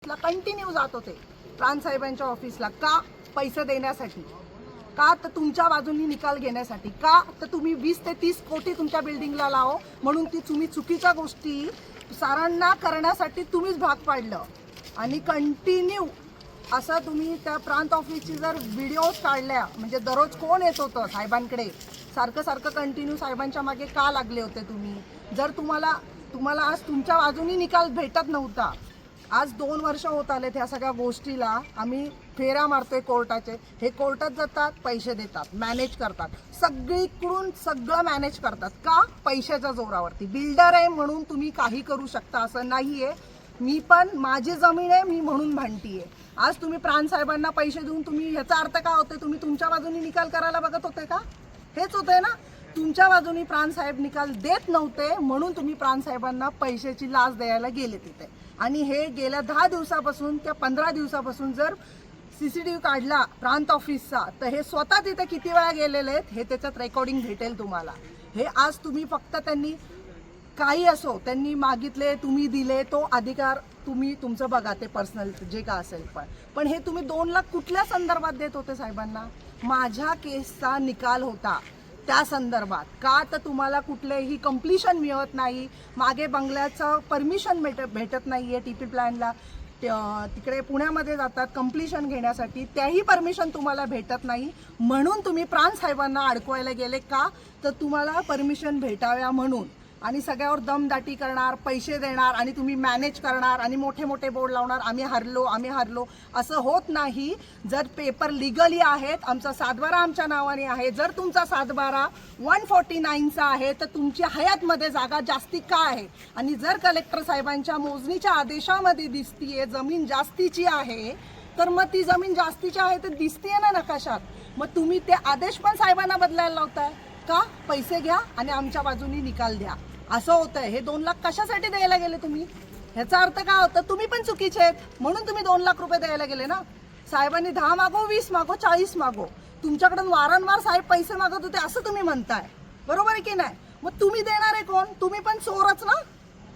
Continue जात होते प्रांत साहेबांच्या ऑफिसला. का? पैसे देण्यासाठी. का? तर तुमच्या बाजूनी निकाल घेण्यासाठी. का? तर तुम्ही 20 ते 30 कोटी तुमच्या बिल्डिंगला लावो म्हणून ती तुम्ही चुकीच्या गोष्टी सारांना करण्यासाठी तुम्हीच भाग पाडलं. आणि कंटिन्यू असं तुम्ही त्या प्रांत ऑफिसची जर व्हिडिओज काढल्या, म्हणजे दररोज कोण येत होतं साहेबांकडे, सारखं कंटिन्यू साहेबांच्या मागे का लागले होते तुम्ही? जर तुम्हाला आज तुमच्या बाजूनी निकाल भेटत नव्हता, आज 2 वर्ष होत आलेत ह्या सगळ्या गोष्टीला, आम्ही फेऱ्या मारतोय कोर्टाचे. हे कोर्टात जातात, पैसे देतात, मॅनेज करतात, सगळीकडून सगळं मॅनेज करतात. का? पैशाच्या जोरावरती. बिल्डर आहे म्हणून तुम्ही काही करू शकता असं नाहीये. मी पण माझी जमीन आहे मी म्हणून भांडतीये. आज तुम्ही प्रांत साहेबांना पैसे देऊन तुम्ही, ह्याचा अर्थ काय होतोय? तुम्ही तुमच्या बाजूनी निकाल करायला बघत होते का? हेच होतंय ना. तुमच्या बाजूनी प्रांत साहेब निकाल देत नव्हते म्हणून तुम्ही प्रांत साहेबांना पैशाची लाच द्यायला गेले तिथे. आणि हे गेल्या 10 दिवसापासून त्या 15 दिवसापासून जर CCTV काढला प्रांत ऑफिसचा, तर हे स्वतः तिथे किती वेळा गेलेले आहेत हे त्याच्यात रेकॉर्डिंग भेटेल तुम्हाला. हे आज तुम्ही फक्त त्यांनी काही असो त्यांनी मागितले, तुम्ही दिले, तो अधिकार तुम्ही तुमचं बघा, ते पर्सनल जे का असेल. पण हे तुम्ही 2 लाख कुठल्या संदर्भात देत होते साहेबांना? माझ्या केसचा निकाल होता त्या संदर्भात. का? तर तुम्हाला कुठलेही कंप्लिशन मिळत नाही, मागे बंगल्याचं परमिशन भेटत नाही आहे. TP प्लॅनला तिकडे पुण्यामध्ये जातात कंप्लिशन घेण्यासाठी, त्याही परमिशन तुम्हाला भेटत नाही म्हणून तुम्ही प्रांत साहेबांना अडकवायला गेले. का? तर तुम्हाला परमिशन भेटाव्या म्हणून. आणि सगळ्यावर दमदाटी करणार, पैसे देणार आणि तुम्ही मॅनेज करणार आणि मोठे मोठे बोर्ड लावणार, आम्ही हरलो. असं होत नाही. जर पेपर लिगली आहेत, आमचा 7/12 आमच्या नावाने आहे, जर तुमचा 7/12 149चा आहे तर तुमची हयातमध्ये जागा जास्ती का आहे? आणि जर कलेक्टर साहेबांच्या मोजणीच्या आदेशामध्ये दिसतीये जमीन जास्तीची आहे, तर मग ती जमीन जास्तीची आहे तर दिसतीये ना नकाशात. मग तुम्ही ते आदेश पण साहेबांना बदलायला लावताय. का? पैसे घ्या आणि आमच्या बाजूनी निकाल द्या. असं होतंय. हे 2 लाख कशासाठी द्यायला गेले तुम्ही? ह्याचा अर्थ काय होतं? तुम्ही पण चुकीचे आहेत म्हणून तुम्ही 2 लाख रुपये द्यायला गेले ना. साहेबांनी 10 मागो, 20 मागो, 40 मागो, तुमच्याकडून वारंवार साहेब पैसे मागत होते असं तुम्ही म्हणताय. बरोबर आहे की नाही? मग तुम्ही देणारे कोण? तुम्ही पण चोरच ना.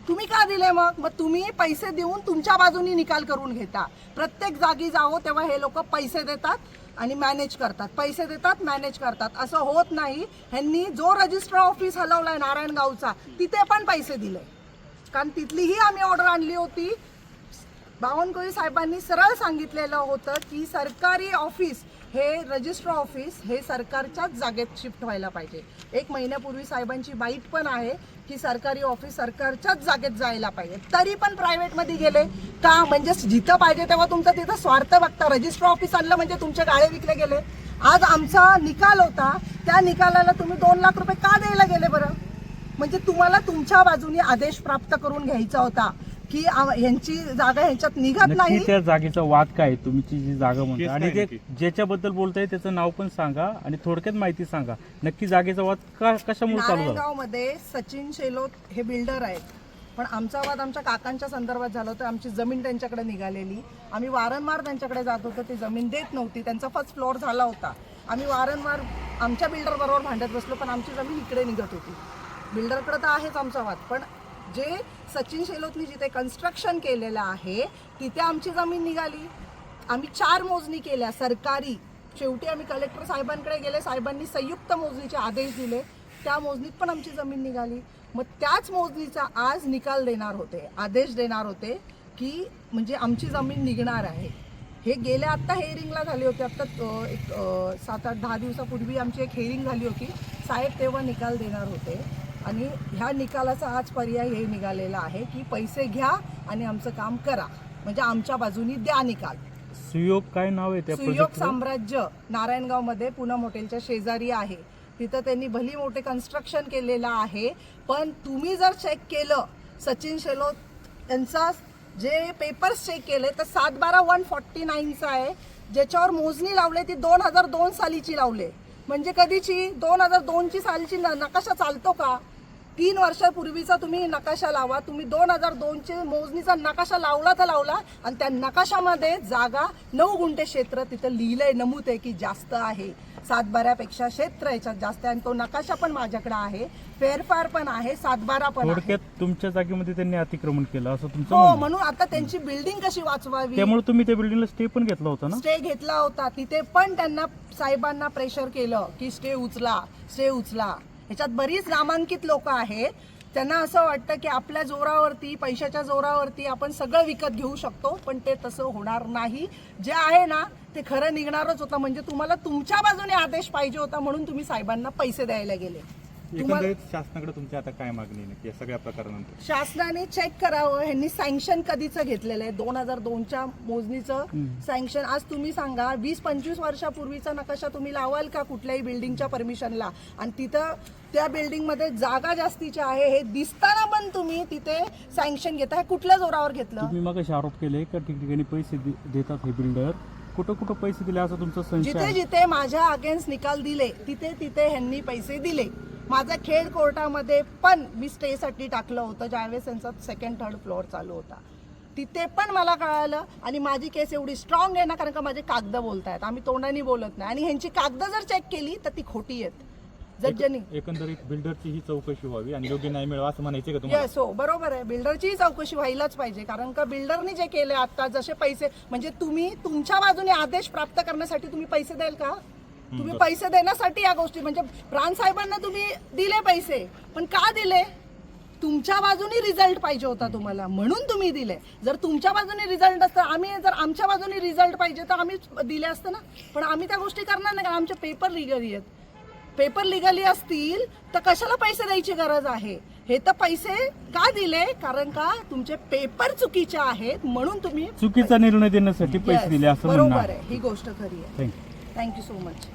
तुम्ही का दिले मग तुम्ही पैसे देऊन तुमच्या बाजूनी निकाल करून घेता. प्रत्येक जागी जावो तेव्हा हे लोक पैसे देतात आणि मॅनेज करतात, पैसे देतात मॅनेज करतात. असं होत नाही. ह्यांनी जो रजिस्टर ऑफिस हलवलाय नारायणगावचा, तिथे पण पैसे दिले. कारण तिथलीही आम्ही ऑर्डर आणली होती. बावनकुळे साहेबांनी सरळ सांगितलेलं होतं की सरकारी ऑफिस हे रजिस्टर ऑफिस हे सरकारच्याच जागेत शिफ्ट व्हायला पाहिजे. 1 महिन्यापूर्वी साहेबांची बाईट पण आहे की सरकारी ऑफिस सरकारच्याच जागेत जायला पाहिजे. तरी पण प्रायव्हेटमध्ये गेले का? म्हणजे जिथं पाहिजे तेव्हा तुमचं तिथं स्वार्थ बघता. रजिस्टर ऑफिस आणलं म्हणजे तुमचे गाळे विकले गेले. आज आमचा निकाल होता, त्या निकालाला तुम्ही 2 लाख रुपये का द्यायला गेले बरं? म्हणजे तुम्हाला तुमच्या बाजूने आदेश प्राप्त करून घ्यायचा होता की यांची जागा ह्यांच्यात निघत नाही. त्या जागेचा वाद काय? तुमची जी जागा म्हणते आणि ते ज्याच्याबद्दल बोलताय त्याचं नाव पण सांगा आणि थोडक्यात माहिती सांगा. नक्की जागेचा वाद कशामुळे चालू झाला? नारायणगावमध्ये सचिन शेलोत हे बिल्डर आहेत, पण आमचा वाद आमच्या काकांच्या संदर्भात झाला होता. आमची जमीन त्यांच्याकडे निघालेली, आम्ही वारंवार त्यांच्याकडे जात होतो, ती जमीन देत नव्हती. त्यांचा फर्स्ट फ्लोअर झाला होता. आम्ही वारंवार आमच्या बिल्डर बरोबर भांडत बसलो, पण आमची जमीन इकडे निघत होती. बिल्डरकडे तर आहेच आमचा वाद, पण जे सचिन शेलोतनी जिथे कन्स्ट्रक्शन केलेलं आहे तिथे आमची जमीन निघाली. आम्ही 4 मोजणी केल्या सरकारी. शेवटी आम्ही कलेक्टर साहेबांकडे गेले, साहेबांनी संयुक्त मोजणीचे आदेश दिले, त्या मोजणीत पण आमची जमीन निघाली. मग त्याच मोजणीचा आज निकाल देणार होते, आदेश देणार होते की म्हणजे आमची जमीन निघणार आहे. हे गेल्या आत्ता हेअरिंगला झाली होती. आत्ता एक 7-8-10 दिवसापूर्वी आमची एक हेअरिंग झाली होती. साहेब तेव्हा निकाल देणार होते आणि ह्या निकालाचा आज पर्याय हे निघालेला आहे की पैसे घ्या आणि आमचं काम करा, म्हणजे आमच्या बाजूनी द्या निकाल. सुयोग काय नाव आहे त्या? सुयोग साम्राज्य नारायणगावमध्ये पुनम हॉटेलच्या शेजारी आहे. तिथं त्यांनी भली मोठे कन्स्ट्रक्शन केलेलं आहे. पण तुम्ही जर चेक केलं सचिन शेलोत यांचा जे पेपर्स चेक केले तर 7/12 149चा आहे, ज्याच्यावर मोजणी लावले ती 2002 सालीची लावले. म्हणजे कधीची? 2002 सालची नकाशा चालतो का? 3 वर्षापूर्वीचा तुम्ही नकाशा लावा. तुम्ही 2002चे मोजणीचा नकाशा लावला तर लावला आणि त्या नकाशामध्ये जागा 9 गुंठे क्षेत्र तिथं लिहिलंय, नमूद आहे की जास्त आहे. 7-12पेक्षा क्षेत्र याच्यात जास्त आहे आणि तो नकाशा पण माझ्याकडे आहे, फेरफार पण आहे, 7-12 पण आहे. थोडक्यात तुमच्या जागेमध्ये त्यांनी अतिक्रमण केलं असं तुमचं हो, म्हणणं आहे. म्हणून आता त्यांची बिल्डिंग कशी वाचवावी, त्यामुळे तुम्ही त्या बिल्डिंगला स्टे पण घेतला होता ना? स्टे घेतला होता. तिथे पण त्यांना साहेबांना प्रेशर केलं की स्टे उचला, स्टे उचला. ह्याच्यात बरीच नामांकित लोक आहेत. त्यांना असं वाटतं की आपल्या जोरावरती, पैशाच्या जोरावरती आपण सगळं विकत घेऊ शकतो, पण ते तसं होणार नाही. जे आहे ना ते खरं निघणारच होतं. म्हणजे तुम्हाला तुमच्या बाजूने आदेश पाहिजे होता म्हणून तुम्ही साहेबांना पैसे द्यायला गेले. एकंदरीत शासनाकडे तुमची आता काय मागणी आहे नक्की या सगळ्या प्रकारानंतर? शासनाने चेक करावं. ह्यांनी सँक्शन कधीचं घेतलेलं आहे? 2002च्या मोजणीचं सँक्शन. आज तुम्ही सांगा 20-25 वर्षापूर्वीचा नकाशा तुम्ही लावाल का कुठल्याही बिल्डिंगच्या परमिशनला? आणि तिथं त्या बिल्डिंगमध्ये जागा जास्तीच्या आहे हे दिसताना पण तुम्ही तिथे सँक्शन घेता. हे कुठल्या जोरावर घेतलं? तुम्ही मग आरोप केले का ठिकठिकाणी पैसे देतात हे बिल्डर, कुठं कुठं पैसे दिले असं तुमचा संशय जिथे आहे? जिथे माझ्या अगेन्स्ट निकाल दिले तिथे तिथे ह्यांनी पैसे दिले. माझ्या खेड कोर्टामध्ये पण मी स्टेसाठी टाकलं होतं ज्यावेळेस त्यांचा 2nd 3rd फ्लोअर चालू होता. तिथे पण मला कळालं आणि माझी केस एवढी स्ट्रॉंग आहे ना, कारण का माझे कागद बोलतायत, आम्ही तोंडाने बोलत नाही. आणि ह्यांची कागद जर चेक केली तर ती खोटी आहेत. जज्जांनी एकंदरीत बिल्डरची ही चौकशी व्हावी आणि योग्य न्याय मिळावा असं म्हणायचं का तुम्हाला? येस, हो, बरोबर आहे. बिल्डरचीही चौकशी व्हायलाच पाहिजे, कारण का बिल्डरने जे केले आता, जसे पैसे, म्हणजे तुम्ही तुमच्या बाजूने आदेश प्राप्त करण्यासाठी तुम्ही पैसे द्याल का? तुम्ही पैसे देण्यासाठी या गोष्टी, म्हणजे प्राण साहेबांना तुम्ही दिले पैसे, पण का दिले? तुमच्या बाजूने रिझल्ट पाहिजे होता तुम्हाला, म्हणून तुम्ही दिले. जर तुमच्या बाजूने रिझल्ट असतं, आम्ही जर आमच्या बाजूने रिझल्ट पाहिजे तर आम्ही दिले असतं ना. पण आम्ही त्या गोष्टी करणार नाही, कारण आमचे पेपर लिगली आहेत. पेपर लिगली असतील तर कशाला पैसे द्यायची गरज आहे? हे तर पैसे का दिले? कारण का तुमचे पेपर चुकीचे आहेत म्हणून तुम्ही चुकीचा निर्णय देण्यासाठी पैसे दिले असं म्हणणं बरोबर आहे. आहे. ही गोष्ट खरी आहे. थँक्यू. Thank you so much.